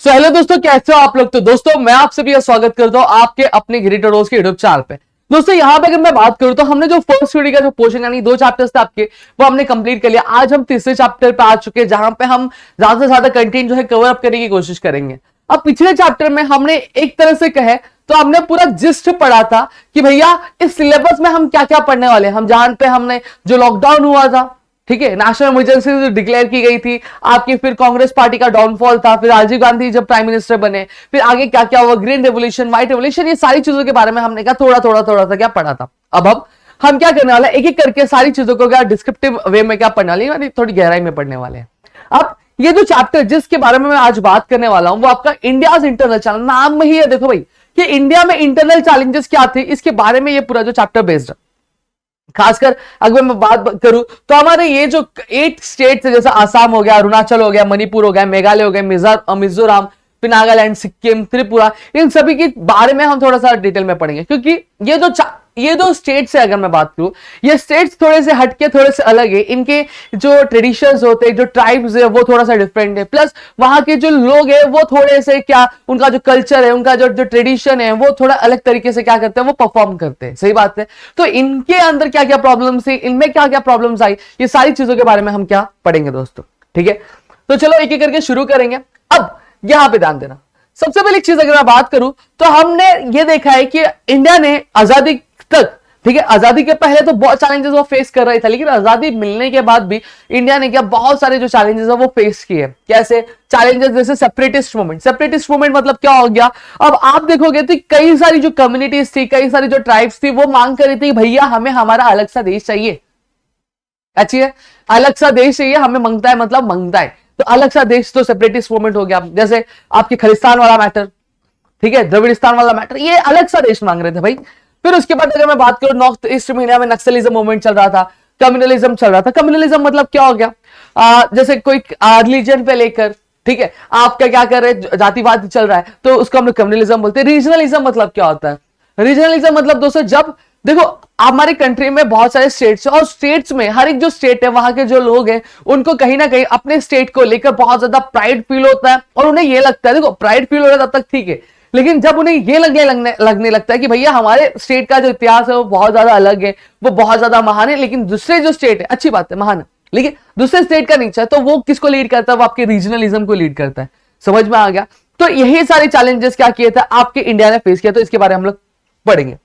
Hello दोस्तों, कैसे हो आप लोग। तो दोस्तों मैं आपसे भी स्वागत करता हूं आपके अपने गिरिटर रोज के यूट्यूब चैनल पे। दोस्तों यहाँ पे अगर मैं बात करूं तो हमने जो फर्स्ट वीडियो का जो पोर्शन यानी 2 चैप्टर्स थे आपके, वो हमने कंप्लीट कर लिया। आज हम तीसरे चैप्टर पे आ चुके हैं जहां पे हम ज्यादा से ज्यादा कंटेंट जो है कवर अप करने की कोशिश करेंगे। अब पिछले चैप्टर में हमने एक तरह से कहे तो हमने पूरा जिस्ट पढ़ा था कि भैया इस सिलेबस में हम क्या क्या पढ़ने वाले हैं। हम जहां पे हमने जो लॉकडाउन हुआ था, ठीक है, नेशनल इमरजेंसी डिक्लेयर की गई थी आपकी, फिर कांग्रेस पार्टी का डाउनफॉल था, फिर राजीव गांधी जब प्राइम मिनिस्टर बने, फिर आगे क्या क्या हुआ, ग्रीन रेवोल्यूशन, व्हाइट रेवोल्यूशन, ये सारी चीजों के बारे में हमने क्या थोड़ा सा क्या पढ़ा था। अब हम क्या करने वाले, एक एक करके सारी चीजों को क्या डिस्क्रिप्टिव वे में क्या पढ़ने वाले, यानी थोड़ी गहराई में पढ़ने वाले हैं। अब ये जो चैप्टर जिसके बारे में मैं आज बात करने वाला हूं वो आपका इंडियाज इंटरनल चैलेंज, नाम में ही है देखो भाई कि इंडिया में इंटरनल चैलेंजेस क्या थे, इसके बारे में ये पूरा जो चैप्टर बेस्ड है। खासकर अगर मैं बात करूं तो हमारे ये जो 8 स्टेट है, जैसे आसाम हो गया, अरुणाचल हो गया, मणिपुर हो गया, मेघालय हो गया, मिजोरम, फिर नागालैंड, सिक्किम, त्रिपुरा, इन सभी के बारे में हम थोड़ा सा डिटेल में पढ़ेंगे। क्योंकि ये दो स्टेट्स है, अगर मैं बात करूं, ये स्टेट्स थोड़े से हटके थोड़े से अलग है। इनके जो ट्रेडिशंस होते हैं, जो ट्राइब्स है, वो थोड़ा सा डिफरेंट है। प्लस वहां के जो लोग हैं वो थोड़े से क्या, उनका जो कल्चर है, उनका जो ट्रेडिशन है, वो थोड़ा अलग तरीके से क्या करते हैं, वो परफॉर्म करते हैं। सही बात है। तो इनके अंदर क्या क्या प्रॉब्लम्स है, इनमें क्या क्या प्रॉब्लम्स आई, ये सारी चीजों के बारे में हम क्या पढ़ेंगे दोस्तों। ठीक है, तो चलो एक एक करके शुरू करेंगे। अब यहां पर ध्यान देना, सबसे पहली चीज अगर मैं बात करूं तो हमने ये देखा है कि इंडिया ने आजादी तक, ठीक है, आजादी के पहले तो बहुत चैलेंजेस वो फेस कर रहा था, लेकिन आजादी मिलने के बाद भी इंडिया ने क्या बहुत सारे जो चैलेंजेस है वो फेस किए। कैसे चैलेंजेस, जैसे सेपरेटिस्ट मूवमेंट मतलब क्या हो गया। अब आप देखोगे तो कई सारी जो कम्युनिटीज थी, कई सारी जो ट्राइब्स थी, वो मांग कर रही थी भैया हमें हमारा अलग सा देश चाहिए। अच्छी है, अलग सा देश चाहिए हमें, मांगता है मतलब मांगता है, तो अलग सा देश तो सेपरेटिस्ट मूवमेंट हो गया। जैसे आपके खालिस्तान वाला मैटर, ठीक है, द्रविड़िस्तान वाला मैटर, ये अलग सा देश मांग रहे थे भाई। फिर उसके बाद अगर मैं बात करूं, नॉर्थ ईस्ट इंडिया में नक्सलिज्म मूवमेंट चल रहा था, कम्युनलिज्म चल रहा था। कम्युनलिज्म मतलब क्या हो गया, जैसे कोई रिलीजन पे लेकर, ठीक है, आपका क्या कर रहे हैं, जातिवाद चल रहा है, तो उसको हम लोग कम्युनलिज्म बोलते हैं। रीजनलिज्म मतलब क्या होता है, रीजनलिज्म मतलब दोस्तों, जब देखो हमारी कंट्री में बहुत सारे स्टेट्स हैं, और स्टेट्स में हर एक जो स्टेट है वहां के जो लोग हैं उनको कहीं ना कहीं अपने स्टेट को लेकर बहुत ज्यादा प्राइड फील होता है, और उन्हें ये लगता है, देखो प्राइड फील हो रहा है तब तक ठीक है, लेकिन जब उन्हें ये लगने लगता है कि भैया हमारे स्टेट का जो इतिहास है वो बहुत ज्यादा अलग है, वो बहुत ज्यादा महान है, लेकिन दूसरे जो स्टेट है, अच्छी बात है महान है, लेकिन दूसरे स्टेट का नहीं चाहे, तो वो किसको लीड करता है, वो आपके रीजनलिज्म को लीड करता है। समझ में आ गया। तो यही सारे चैलेंजेस क्या किए थे आपके इंडिया ने फेस किया, तो इसके बारे में हम लोग पढ़ेंगे।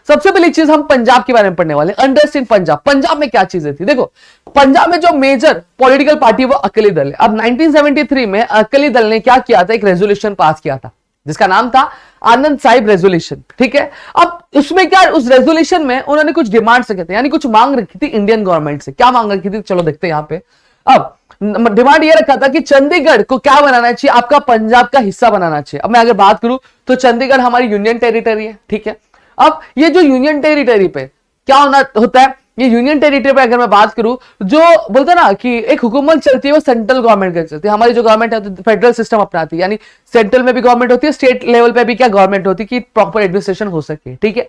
सबसे पहली चीज हम पंजाब के बारे में पढ़ने वाले, अंडरस्टैंड पंजाब। पंजाब में क्या चीजें थी, देखो पंजाब में जो मेजर पॉलिटिकल पार्टी वो अकाली दल है। अब 1973 में अकाली दल ने क्या किया था, एक रेजोल्यूशन पास किया था जिसका नाम था आनंद साहिब रेजोल्यूशन। ठीक है, अब उसमें क्या, उस रेजोल्यूशन में उन्होंने कुछ डिमांड्स रखे थे, यानी कुछ मांग रखी थी इंडियन गवर्नमेंट से। क्या मांग रखी थी, चलो देखते हैं यहां पे। अब डिमांड ये रखा था कि चंडीगढ़ को क्या बनाना चाहिए, आपका पंजाब का हिस्सा बनाना चाहिए। अब मैं अगर बात करूं तो चंडीगढ़ हमारी यूनियन टेरिटरी है, ठीक है। अब ये जो यूनियन टेरिटरी पे क्या होता है, ये यूनियन टेरिटरी पे अगर मैं बात करूं, जो बोलते हैं ना कि एक हुकूमत चलती है वो सेंट्रल गवर्नमेंट का चलती है। हमारी जो गवर्नमेंट है तो फेडरल सिस्टम अपनाती है, यानी सेंट्रल में भी गवर्नमेंट होती है, स्टेट लेवल पे भी क्या गवर्नमेंट होती है कि प्रॉपर एडमिनिस्ट्रेशन हो सके। ठीक है,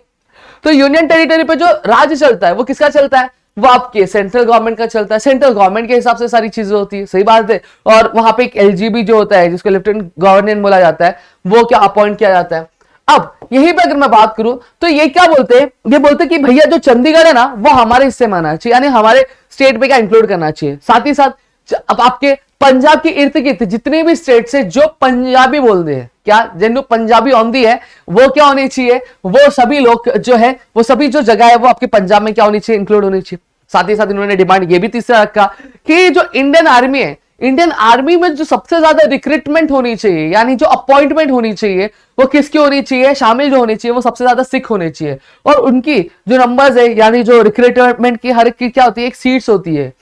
तो यूनियन टेरिटरी पे जो राज्य चलता है वो किसका चलता है, वो आपके सेंट्रल गवर्नमेंट का चलता है। सेंट्रल गवर्नमेंट के हिसाब से सारी चीजें होती है, सही बात है। और वहां पे एक एलजीबी जो होता है, जिसको लेफ्टिनेंट गवर्नर बोला जाता है, वो क्या अपॉइंट किया जाता है। अब यहीं पे अगर मैं बात करूं तो ये क्या बोलते हैं, ये बोलते हैं कि भैया जो चंडीगढ़ है ना वो हमारे हिस्से में आना चाहिए, यानी हमारे स्टेट पे क्या इंक्लूड करना चाहिए। साथ ही साथ अब आपके पंजाब के इर्द गिर्द जितने भी स्टेट से जो पंजाबी बोलते हैं, क्या जिनको पंजाबी आती है, वो क्या होनी चाहिए, वो सभी लोग जो है, वो सभी जो जगह है वो आपके पंजाब में क्या होनी चाहिए, इंक्लूड होनी चाहिए। साथ ही साथ इन्होंने डिमांड ये भी तीसरा रखा कि जो इंडियन आर्मी है, इंडियन आर्मी में जो सबसे ज्यादा रिक्रूटमेंट होनी चाहिए, यानी जो अपॉइंटमेंट होनी चाहिए, वो किसकी होनी चाहिए, शामिल जो होनी चाहिए वो सबसे ज्यादा सिख होने चाहिए। और उनकी जो नंबर्स है, यानी जो रिक्रूटमेंट की हर एक की क्या होती है, एक सीट्स होती है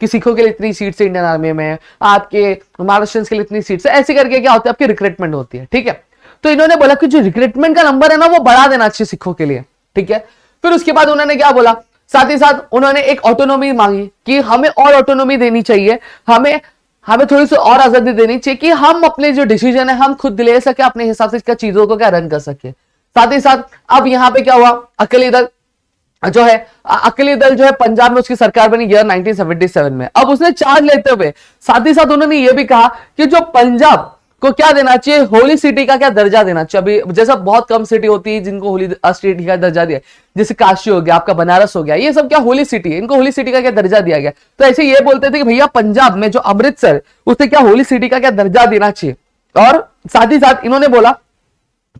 कि सिखों के लिए इतनी सीट्स है इंडियन आर्मी में, आपके महाराष्ट्रियंस के लिए इतनी सीट्स है, ऐसे करके क्या होता है आपकी रिक्रूटमेंट होती है। ठीक है, तो इन्होंने बोला कि जो रिक्रूटमेंट का नंबर है ना वो बढ़ा देना चाहिए सिखों के लिए। ठीक है, फिर उसके बाद उन्होंने क्या बोला, साथ ही साथ उन्होंने एक ऑटोनॉमी मांगी कि हमें और ऑटोनॉमी देनी चाहिए, हमें थोड़ी सी और आजादी देनी चाहिए कि हम अपने जो डिसीजन है हम खुद ले सके, अपने हिसाब से क्या चीजों को क्या रन कर सके। साथ ही साथ अब यहां पे क्या हुआ, अकाली दल जो है पंजाब में उसकी सरकार बनी ईयर 1977 में। अब उसने चार्ज लेते हुए साथ ही साथ उन्होंने ये भी कहा कि जो पंजाब को क्या देना चाहिए, होली सिटी का क्या दर्जा देना चाहिए। अभी जैसा बहुत कम सिटी होती है जिनको होली सिटी का दर्जा दिया, जैसे काशी हो गया, आपका बनारस हो गया, ये सब क्या होली सिटी है, इनको होली सिटी का क्या दर्जा दिया गया। तो ऐसे ये बोलते थे कि भैया पंजाब में जो अमृतसर, उसे क्या होली सिटी का क्या दर्जा देना चाहिए। और साथ ही साथ इन्होंने बोला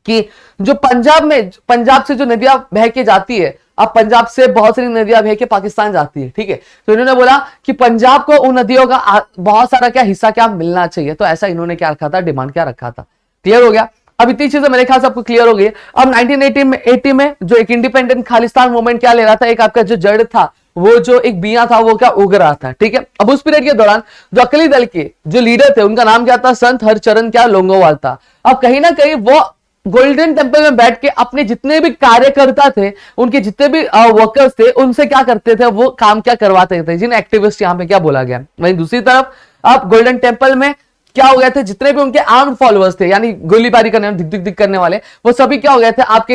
कि जो पंजाब से जो नदियां बह के जाती है, अब पंजाब से बहुत सारी नदियां बह के पाकिस्तान जाती है, ठीक है। तो इन्होंने बोला कि पंजाब को उन नदियों का बहुत सारा क्या हिस्सा क्या मिलना चाहिए। तो ऐसा इन्होंने क्या रखा था, डिमांड क्या रखा था। क्लियर हो गया। अब इतनी चीजें मेरे ख्याल से आपको क्लियर हो गई। अब 1980 में जो एक इंडिपेंडेंट खालिस्तान मूवमेंट क्या ले रहा था, एक आपका जो जड़ था, वो जो एक बिया था, वो क्या उग रहा था, ठीक है। अब उस पीरियड के दौरान जो अकाली दल के जो लीडर थे, उनका नाम क्या था, संत हरचरण क्या लोंगोवाल था। अब कहीं ना कहीं वो गोल्डन टेंपल में बैठ के अपने जितने भी कार्यकर्ता थे, उनके जितने भी वर्कर्स थे, उनसे क्या करते थे, वो काम क्या करवाते थे, जिन एक्टिविस्ट यहां पे क्या बोला गया। वहीं दूसरी तरफ आप गोल्डन टेंपल में क्या हो गए थे, जितने भी उनके आर्म फॉलोअर्स थे, यानी गोलीबारी करने दिख दिख दिख करने वाले, वो सभी क्या हो गए थे, आपके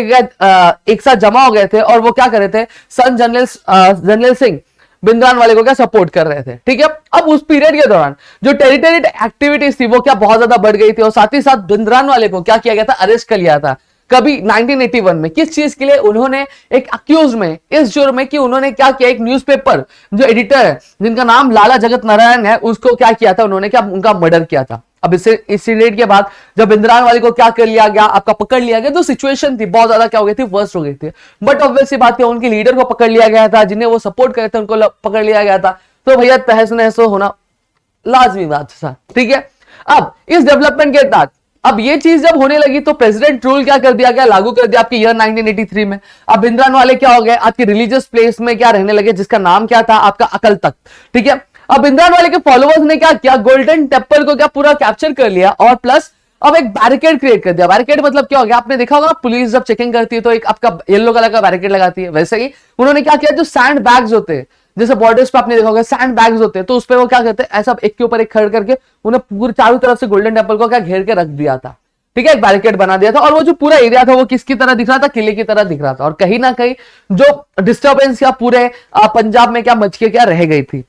एक साथ जमा हो गए थे और वो क्या कर रहे थे, सन जनरल सिंह भिंद्रान वाले को क्या सपोर्ट कर रहे थे, ठीक है। अब उस पीरियड के दौरान जो टेरिटरी एक्टिविटीज थी वो क्या बहुत ज्यादा बढ़ गई थी और साथ ही साथ भिंद्रान वाले को क्या किया गया था, अरेस्ट कर लिया था। कभी 1981 में, किस चीज के लिए, उन्होंने एक अक्यूज में, इस जुर्म में कि उन्होंने क्या किया, एक न्यूज़पेपर जो एडिटर है जिनका नाम लाला जगत नारायण है, उसको क्या किया था, उन्होंने क्या उनका मर्डर किया था। अब इस इंसिडेंट के बाद जब भिंद्रान वाले को क्या कर लिया गया, आपका पकड़ लिया गया, तो सिचुएशन थी बहुत ज्यादा क्या हो गई थी, वर्स्ट हो गई थी। बट ऑब्वियसली बात है, उनके लीडर को पकड़ लिया गया था, जिन्हें वो सपोर्ट करते थे उनको पकड़ लिया गया था। तो भैया तहस नहस होना लाजमी बात था, ठीक है। अब इस डेवलपमेंट के तहत अब ये चीज जब होने लगी तो प्रेसिडेंट रूल क्या कर दिया गया, लागू कर दिया आपके ईयर 1983 में। अब भिंद्रान वाले क्या हो गए, आपके रिलीजियस प्लेस में क्या रहने लगे, जिसका नाम क्या था, आपका अकल तख्त, ठीक है। अब भिंद्रान वाले के फॉलोअर्स ने क्या किया, गोल्डन टेंपल को क्या पूरा कैप्चर कर लिया और प्लस अब एक बैरिकेड क्रिएट कर दिया। बैरिकेड मतलब क्या हो गया, आपने देखा होगा पुलिस जब चेकिंग करती है तो एक आपका येलो कलर का बैरिकेड लगाती है, वैसे ही उन्होंने क्या किया, जो सैंड बैग्स होते हैं, जैसे बॉर्डर्स पे आपने देखा होगा सैंड बैग्स होते हैं, तो उस पर वो क्या करते हैं, ऐसा एक के ऊपर एक खड़ करके उन्हें पूरी चारों तरफ से गोल्डन टेंपल को क्या घेर के रख दिया था, ठीक है, एक बैरिकेड बना दिया था। और वो जो पूरा एरिया था वो किसकी तरह दिख रहा था, किले की तरह दिख रहा था। और कहीं ना कहीं जो डिस्टर्बेंस या पूरे पंजाब में क्या मच के क्या रह गई थी।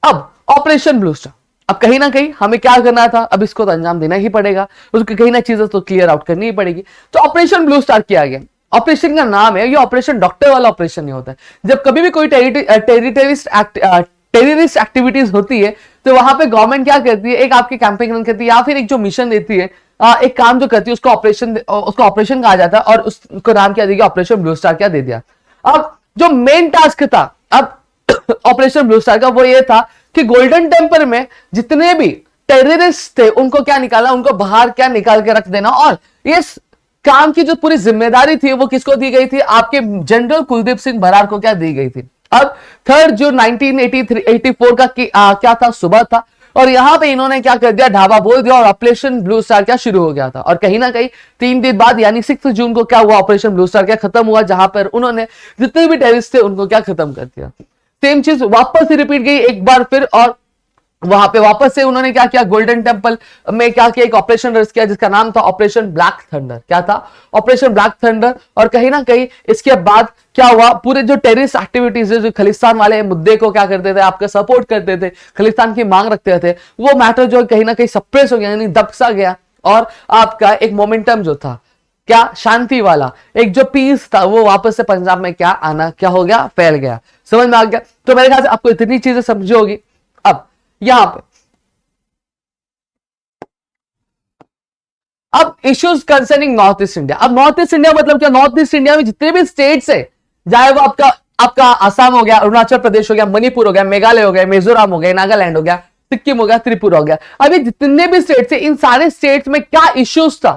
अब ऑपरेशन ब्लू स्टार, अब कहीं ना कहीं हमें क्या करना था, अब इसको तो अंजाम देना ही पड़ेगा, उसकी कहीं ना चीजें तो क्लियर आउट करनी ही पड़ेगी। तो ऑपरेशन ब्लू स्टार किया गया। ऑपरेशन का नाम है, ये ऑपरेशन डॉक्टर वाला ऑपरेशन नहीं होता है। जब कभी भी कोई टेररिस्ट एक्टिविटीज होती है तो वहां पे गवर्नमेंट क्या करती है, एक आपकी कैंपेन रन करती है या फिर एक जो मिशन देती है, एक काम जो करती है, उसको ऑपरेशन कहा जाता है और उसको नाम क्या दिया, ऑपरेशन ब्लू स्टार क्या दे दिया। अब जो मेन टास्क था अब ऑपरेशन ब्लू स्टार का, वो ये था कि गोल्डन टेंपल में जितने भी टेररिस्ट थे उनको क्या निकाला, उनको बाहर क्या निकाल के रख देना। और इस काम की जो पूरी जिम्मेदारी थी वो किसको दी गई थी, आपके जनरल कुलदीप सिंह बरार को क्या दी गई थी। अब 3 जून 1984 का क्या था, सुबह था और यहां पे इन्होंने क्या कर दिया, ढाबा बोल दिया और ऑपरेशन ब्लू स्टार क्या शुरू हो गया था। और कहीं ना कहीं 3 दिन बाद यानी 6 जून को क्या हुआ, ऑपरेशन ब्लू स्टार क्या खत्म हुआ, जहां पर उन्होंने जितने भी टेररिस्ट थे उनको क्या खत्म कर दिया। सेम चीज वापस से रिपीट गई एक बार फिर और वहां पे वापस से उन्होंने क्या किया, गोल्डन टेंपल में क्या किया, एक ऑपरेशन रन किया जिसका नाम था ऑपरेशन ब्लैक थंडर। क्या था, ऑपरेशन ब्लैक थंडर। और कहीं ना कहीं इसके बाद क्या हुआ, पूरे जो टेररिस्ट एक्टिविटीज है, जो खालिस्तान वाले मुद्दे को क्या करते थे, आपका सपोर्ट करते थे, खालिस्तान की मांग रखते थे, वो मैटर जो कहीं ना कहीं सप्रेस हो गया, यानी दबसा गया। और आपका एक मोमेंटम जो था क्या, शांति वाला एक जो पीस था, वो वापस से पंजाब में क्या आना क्या हो गया, फैल गया। समझ में आ गया। तो मेरे ख्याल से आपको इतनी चीजें समझ होगी। अब यहां पे अब issues concerning north east India. अब नॉर्थ ईस्ट इंडिया मतलब क्या, नॉर्थ ईस्ट इंडिया में जितने भी स्टेट्स है, चाहे वो आपका आसाम हो गया, अरुणाचल प्रदेश हो गया, मणिपुर हो गया, मेघालय हो गया, मिजोरम हो गया, नागालैंड हो गया, सिक्किम हो गया, त्रिपुरा हो गया, अभी जितने भी स्टेट्स है, इन सारे स्टेट्स में क्या इश्यूज था,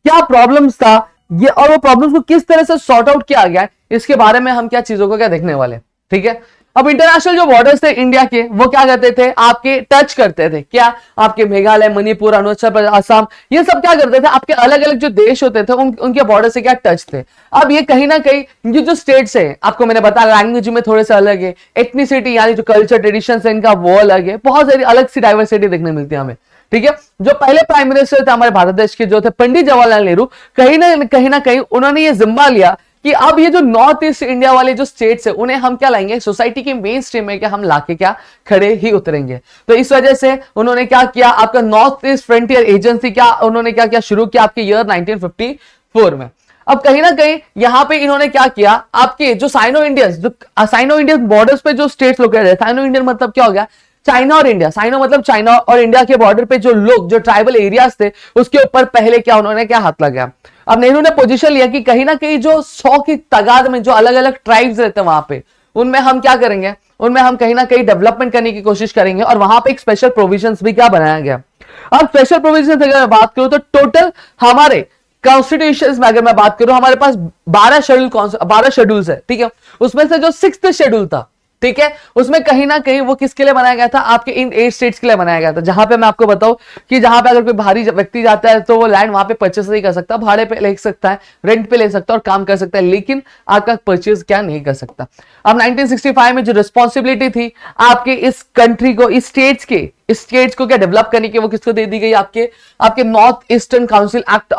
क्या प्रॉब्लम्स था, ये और वो प्रॉब्लम्स को किस तरह से सॉर्ट आउट किया गया, इसके बारे में हम क्या चीजों को क्या देखने वाले, ठीक है। अब इंटरनेशनल जो बॉर्डर्स थे इंडिया के, वो क्या करते थे, आपके टच करते थे, क्या आपके मेघालय, मणिपुर, अरुणाचल प्रदेश, असम, ये सब क्या करते थे, आपके अलग अलग जो देश होते थे उनके बॉर्डर से क्या टच थे। अब ये कहीं ना कहीं ये जो स्टेट्स है, आपको मैंने बताया लैंग्वेज में थोड़े से अलग है, एथनिसिटी यानी जो कल्चर ट्रेडिशन है इनका वो अलग है, बहुत सारी अलग सी डाइवर्सिटी देखने मिलती है हमें, ठीक है। जो पहले प्राइम मिनिस्टर थे हमारे भारत देश के, जो थे पंडित जवाहरलाल नेहरू, कहीं ना कहीं उन्होंने ये जिम्मा लिया कि अब ये जो नॉर्थ ईस्ट इंडिया वाले जो स्टेट्स है उन्हें हम क्या लाएंगे, सोसाइटी के मेन स्ट्रीम में क्या हम लाके क्या खड़े ही उतरेंगे। तो इस वजह से उन्होंने क्या किया, आपका नॉर्थ ईस्ट फ्रंटियर एजेंसी क्या उन्होंने क्या किया, शुरू किया आपके ईयर 1954 में। अब कहीं ना कहीं यहां पे इन्होंने क्या किया, आपके जो साइनो इंडियन बॉर्डर्स पे जो स्टेट्स लोकेटेड है, साइनो इंडियन मतलब क्या हो गया, चाइना और इंडिया, साइनो मतलब चाइना और इंडिया के बॉर्डर पे जो लोग जो ट्राइबल एरियाज थे उसके ऊपर पहले क्या उन्होंने क्या हाथ लगाया। अब नेहरू ने पोजीशन लिया कि कहीं ना कहीं जो 100 की तादाद में जो अलग अलग ट्राइब्स रहते हैं वहां पे, उनमें हम क्या करेंगे, उनमें हम कहीं ना कहीं डेवलपमेंट करने की कोशिश करेंगे और वहां पे एक स्पेशल प्रोविजंस भी क्या बनाया गया। अब स्पेशल प्रोविजंस अगर मैं बात करूं तो टोटल हमारे कॉन्स्टिट्यूशन में अगर मैं बात करूं हमारे पास 12 शेड्यूल्स है, ठीक है। उसमें से जो 6th शेड्यूल था, ठीक है, उसमें कहीं ना कहीं वो किसके लिए बनाया गया था, आपके इन 8 स्टेट्स के लिए बनाया गया था। जहां पे मैं आपको बताऊं कि जहां पे अगर कोई बाहरी व्यक्ति जाता है तो वो लैंड वहां पे परचेस नहीं कर सकता, भाड़े पे ले सकता है, रेंट पे ले सकता है और काम कर सकता है, लेकिन आपका परचेस क्या नहीं कर सकता। अब 1965 में जो रिस्पॉन्सिबिलिटी थी आपके इस कंट्री को, इस स्टेट्स को क्या डेवलप करने की, वो किसको दे दी गई, आपके north eastern council act,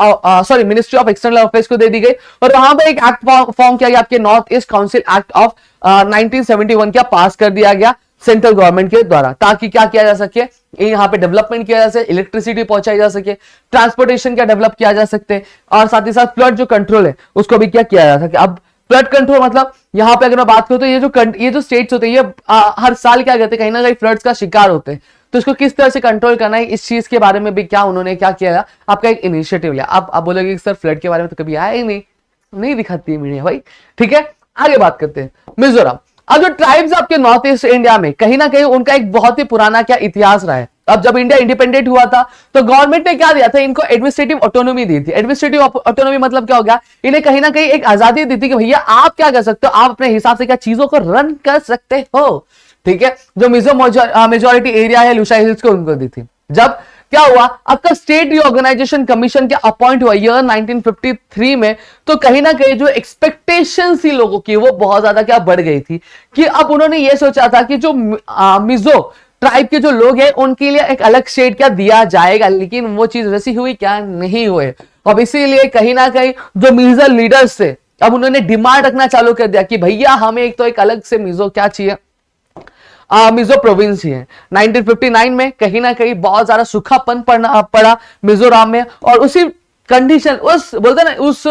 sorry ministry of external affairs को दे दी गई। और वहां पर एक एक्ट फॉर्म किया गया, आपके north east council act of 1971 क्या पास कर दिया गया सेंट्रल गवर्नमेंट के द्वारा, ताकि क्या किया जा सके, यहाँ पे डेवलपमेंट किया जा सके, इलेक्ट्रिसिटी पहुंचाई जा सके, ट्रांसपोर्टेशन क्या डेवलप किया जा सकते, और साथ ही साथ फ्लड जो कंट्रोल है उसको भी क्या किया जा सके। अब फ्लड कंट्रोल मतलब यहाँ पे अगर मैं बात करूं तो ये जो स्टेट्स होते हैं ये हर साल क्या करते हैं, कहीं ना कहीं फ्लड्स का शिकार होते हैं, तो इसको किस तरह से कंट्रोल करना है, इस चीज के बारे में भी क्या उन्होंने क्या किया, आपका एक इनिशिएटिव लिया। आप बोलोगे सर फ्लड के बारे में तो कभी आया ही नहीं दिखाती है मीडिया भाई, ठीक है। आगे बात करते हैं मिजोरम। अब जो ट्राइब्स आपके नॉर्थ ईस्ट इंडिया में कहीं ना कहीं उनका एक बहुत ही पुराना क्या इतिहास रहा है। अब जब इंडिया इंडिपेंडेंट हुआ था तो गवर्नमेंट ने क्या दिया था, इनको एडमिनिस्ट्रेटिव ऑटोनॉमी दी थी। एडमिनिस्ट्रेटिव ऑटोनॉमी मतलब क्या हो गया, इन्हें कहीं ना कहीं एक आजादी दी थी कि भैया आप क्या कर सकते हो, आप अपने हिसाब से क्या चीजों को रन कर सकते हो, ठीक है। जो मिजो मेजोरिटी एरिया है लुसाई हिल्स को उनको दी थी। जब क्या हुआ, आपका स्टेट रिऑर्गेनाइजेशन कमीशन क्या अपॉइंट हुआ ईयर 1953 में, तो कहीं ना कहीं जो एक्सपेक्टेशन थी लोगों की वो बहुत ज्यादा क्या बढ़ गई थी कि अब उन्होंने ये सोचा था कि जो मिजो ट्राइब के जो लोग हैं उनके लिए एक अलग स्टेट क्या दिया जाएगा, लेकिन वो चीज वैसी हुई क्या नहीं हुए। अब इसीलिए कहीं ना कहीं जो मिजो लीडर्स थे अब उन्होंने डिमांड रखना चालू कर दिया कि भैया हमें एक तो एक अलग से मिजो क्या चाहिए, मिजो प्रोविंस ही है। 1959 में कहीं ना कहीं बहुत ज्यादा सूखापन पड़ा मिजोरम में, और उसी कंडीशन उस बोलते ना उस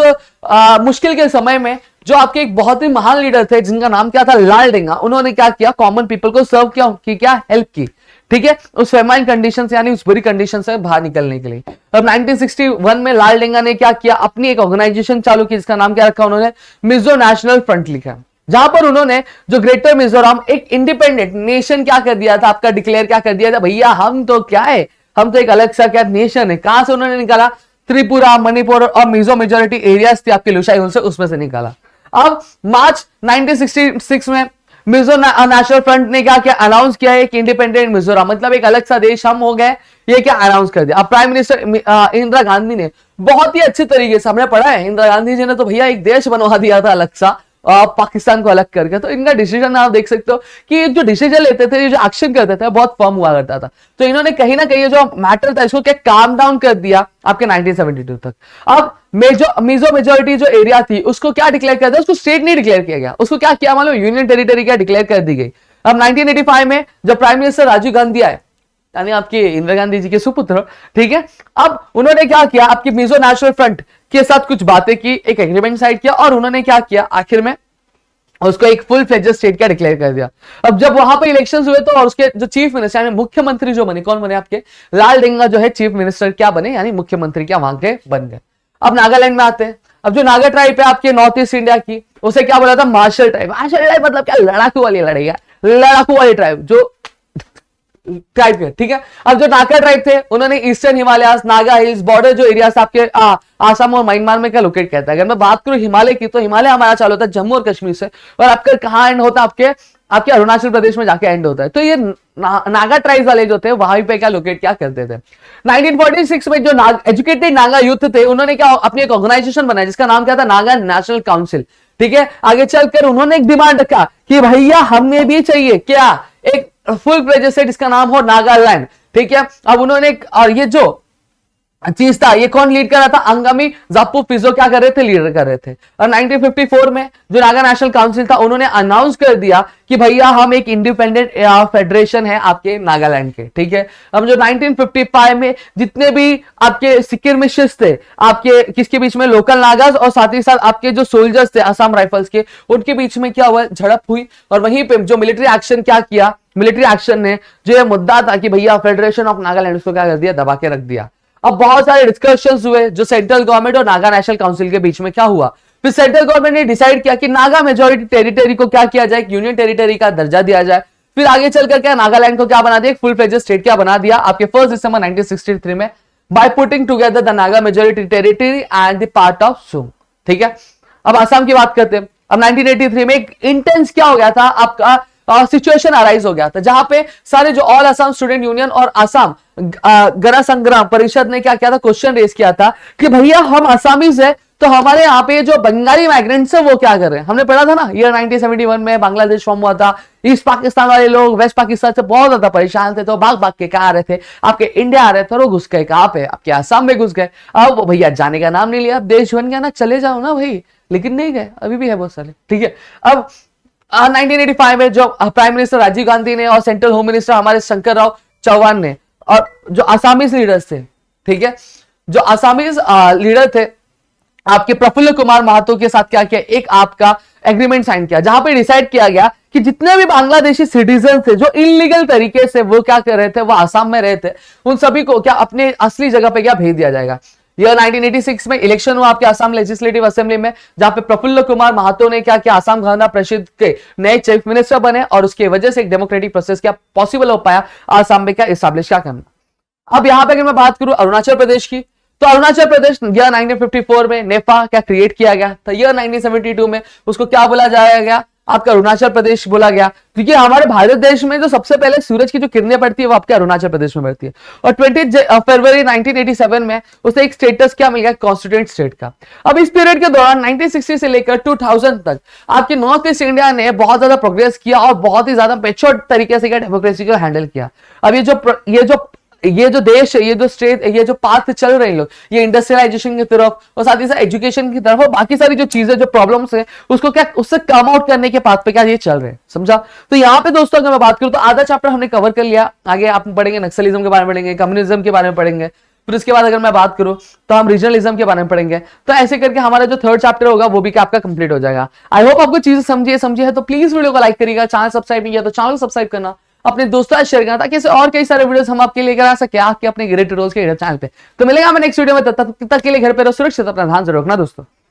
मुश्किल के समय में जो आपके एक बहुत ही महान लीडर थे जिनका नाम क्या था, लाल डेंगा, उन्होंने क्या किया, कॉमन पीपल को सर्व क्या हेल्प की, ठीक है, उस फेमाइन कंडीशन से यानी उस बुरी कंडीशन से बाहर निकलने के लिए। अब 1961 में लाल डेंगा ने क्या किया, अपनी एक ऑर्गेनाइजेशन चालू की जिसका नाम क्या रखा उन्होंने, मिजो नेशनल फ्रंट लिखा, जहां पर उन्होंने जो ग्रेटर मिजोरम एक इंडिपेंडेंट नेशन क्या कर दिया था, आपका डिक्लेयर क्या कर दिया था, भैया हम तो क्या है, हम तो एक अलग सा क्या नेशन है। कहां से उन्होंने निकाला, त्रिपुरा, मणिपुर और मिजो मेजोरिटी एरियाज थी आपके लुसाई से, उसमें से निकाला। अब मार्च 1966 में मिजो नेशनल फ्रंट ने क्या किया, अनाउंस किया है कि इंडिपेंडेंट मिजोरम मतलब एक अलग सा देश हम हो गए, ये क्या अनाउंस कर दिया। अब प्राइम मिनिस्टर इंदिरा गांधी ने बहुत ही अच्छे तरीके से, हमने पढ़ा है इंदिरा गांधी जी ने तो भैया एक देश बनवा दिया था अलग सा पाकिस्तान को अलग करके, तो इनका डिसीजन आप देख सकते हो कि जो डिसीजन लेते थे, जो एक्शन करते थे बहुत फर्म हुआ करता था। तो इन्होंने कहीं ना कहीं जो मैटर था इसको क्या काम डाउन कर दिया आपके 1972 तक। अब मिजो मेजोरिटी जो एरिया थी उसको क्या डिक्लेयर कर दिया, उसको स्टेट नहीं डिक्लेयर किया गया, उसको क्या किया मालूम, यूनियन टेरिटरी क्या डिक्लेयर कर दी गई। अब 1985 में जब प्राइम मिनिस्टर राजीव गांधी आए, यानी आपके इंदिरा गांधी जी के सुपुत्र, ठीक है, अब उन्होंने क्या किया, आपकी मिजो नेशनल फ्रंट के साथ कुछ बातें की, एक एग्रीमेंट साइन किया और उन्होंने क्या किया, आखिर में उसको एक फुल फ्लेजेड स्टेट का डिक्लेयर कर दिया। अब जब वहां पे इलेक्शंस हुए तो और उसके जो चीफ मिनिस्टर यानी मुख्यमंत्री जो बने, कौन बने आपके, लाल डेंगा जो है चीफ मिनिस्टर क्या बने, यानी मुख्यमंत्री क्या वहां के बन गए। अब नागालैंड में आते हैं। अब जो नागा ट्राइब है आपके नॉर्थ ईस्ट इंडिया की, उसे क्या बोला था, मार्शल ट्राइब। मार्शल ट्राइब मतलब क्या, लड़ाकू वाली लड़ाई, लड़ाकू वाली ट्राइब जो ट्राइब के, ठीक है। अब जो नागा ट्राइब थे उन्होंने eastern Himalayas, Naga hills, border जो एरियाज आपके आसाम और म्यांमार में क्या लोकेट करता है। अगर मैं बात करूं हिमालय की, तो हिमालय हमारा चालू होता है जम्मू और कश्मीर से, और आपका कहां एंड होता है, आपके अरुणाचल प्रदेश में जाके एंड होता है। तो ये नागा ट्राइब वाले जो थे वहां पे क्या लोकेट क्या करते थे। 1946 में जो एजुकेटेड नागा यूथ थे उन्होंने क्या अपनी एक ऑर्गेनाइजेशन बनाया जिसका नाम क्या था, नागा नेशनल काउंसिल, ठीक है। आगे चलकर उन्होंने एक डिमांड रखा कि भैया हमें भी चाहिए क्या, एक फुल फ्लेजेड स्टेट, इसका नाम हो नागालैंड, ठीक है। अब उन्होंने और ये जो चीज था। ये कौन लीड कर रहा था? अंगामी जापू फिजो क्या कर रहे थे? लीडर कर रहे थे। और 1954 में जो नागा नेशनल काउंसिल था उन्होंने अनाउंस कर दिया कि भैया हम एक इंडिपेंडेंट फेडरेशन है आपके नागालैंड के, ठीक है। अब जो 1955 में जितने भी आपके सिक्किमिशिस थे आपके किसके बीच में? लोकल नागास और साथ ही साथ आपके जो सोल्जर्स थे असम राइफल्स के, उनके बीच में क्या हुआ? झड़प हुई। और वहीं पे जो मिलिट्री एक्शन क्या किया? मिलिट्री एक्शन ने जो ये मुद्दा था कि भैया फेडरेशन ऑफ नागालैंड, उसको क्या कर दिया? दबा के रख दिया। अब बहुत सारे डिस्कशंस हुए जो सेंट्रल गवर्नमेंट और नागा नेशनल काउंसिल के बीच में क्या हुआ? फिर सेंट्रल गवर्नमेंट ने डिसाइड किया कि नागा मेजोरिटी टेरिटरी को क्या किया जाए? यूनियन टेरिटरी का दर्जा दिया जाए। फिर आगे चलकर क्या नागालैंड को क्या बना दिया? फुल फ्लेजेड स्टेट क्या बना दिया आपके 1 दिसंबर 1963 में, by putting together the Naga majority territory and the part of सुंग, ठीक है। अब असम की बात करते हैं। अब 1983 में एक इंटेंस क्या हो गया था आपका? सिचुएशन अराइज हो गया था जहां पे सारे जो ऑल असम स्टूडेंट यूनियन और असम गण संग्राम परिषद ने क्या किया था? क्वेश्चन रेज किया था कि भैया हम असामीज है तो हमारे यहाँ पे जो बंगाली माइग्रेंट्स है वो क्या कर रहे हैं? हमने पढ़ा था ना ईयर 1971 में बांग्लादेश फॉर्म हुआ था। ईस्ट पाकिस्तान वाले लोग वेस्ट पाकिस्तान से बहुत ज्यादा परेशान थे, तो भाग भाग के कहा आ रहे थे? आपके इंडिया आ रहे थे और वो घुस गए कहां पे? आपके असम में घुस गए। अब भैया जाने का नाम नहीं लिया, अब देश बन गया ना, चले जाओ ना भाई, लेकिन नहीं गए, अभी भी है बहुत सारे, ठीक है। अब 1985 में जो प्राइम मिनिस्टर राजीव गांधी ने और सेंट्रल होम मिनिस्टर हमारे शंकर राव चौहान ने और जो आसामीज लीडर्स थे, ठीक है, जो आसामीज लीडर थे आपके प्रफुल्ल कुमार महतो के साथ क्या किया? एक आपका एग्रीमेंट साइन किया जहां पे डिसाइड किया गया कि जितने भी बांग्लादेशी सिटीजन थे जो इलीगल तरीके से वो क्या कर रहे थे? वो आसाम में रहे थे, उन सभी को क्या अपने असली जगह पे क्या भेज दिया जाएगा। ईयर 1986 में इलेक्शन हुआ आपके असम लेजिस्लेटिव असेंबली में, जहां पे प्रफुल्ल कुमार महतो ने क्या किया? असम गवर्नर परिषद के नए चीफ मिनिस्टर बने और उसकी वजह से एक डेमोक्रेटिक प्रोसेस क्या पॉसिबल हो पाया असम में क्या इस्टेब्लिश क्या करना। अब यहां पे अगर मैं बात करूं अरुणाचल प्रदेश की, तो अरुणाचल प्रदेश ईयर 1954 में नेफा क्या क्रिएट किया गया था। ईयर 1972 में उसको क्या बोला जाया गया? आपका अरुणाचल प्रदेश बोला गया, क्योंकि हमारे भारत देश में जो सबसे पहले सूरज की जो किरणें पड़ती है वो आपके अरुणाचल प्रदेश में पड़ती है। और 20 फरवरी 1987 में उसे एक स्टेटस क्या मिल गया? कॉन्स्टिट्यूएंट स्टेट का। अब इस पीरियड के दौरान 1960 से लेकर 2000 तक आपके नॉर्थ ईस्ट इंडिया ने बहुत ज्यादा प्रोग्रेस किया और बहुत ही ज्यादा मेच्योर तरीके से डेमोक्रेसी को हैंडल किया। अब ये जो देश है, ये जो स्टेट, ये जो पाथ चल रहे हैं लोग, ये इंडस्ट्रियलाइजेशन की तरफ और साथ ही साथ एजुकेशन की तरफ और बाकी सारी जो चीजें जो प्रॉब्लम्स है उसको क्या उससे कम आउट करने के पाथ पे क्या ये चल रहे हैं, समझा। तो यहाँ पे दोस्तों अगर मैं बात करूं तो आधा चैप्टर हमने कवर कर लिया। आगे आप पढ़ेंगे नक्सलिज्म के बारे में पढ़ेंगे, कम्युनिज्म के बारे में पढ़ेंगे, फिर उसके बाद अगर मैं बात करूं तो हम रीजनलिज्म के बारे में पढ़ेंगे। तो ऐसे करके हमारा जो थर्ड चैप्टर होगा वो भी क्या आपका कंप्लीट हो जाएगा। आई होप आपको चीजें समझिए है तो प्लीज वीडियो को लाइक करिएगा, चैनल सब्सक्राइब नहीं किया तो चैनल सब्सक्राइब करना, अपने दोस्तों से शेयर करना, ताकि ऐसे और कई सारे वीडियोस हम आपके लेकर आ सके आपके अपने ग्रेट रोज के चैनल पे। तो मिलेगा हमें नेक्स्ट वीडियो में, तब तक के लिए घर पे रहो सुरक्षित, अपना ध्यान जरूर रखना दोस्तों।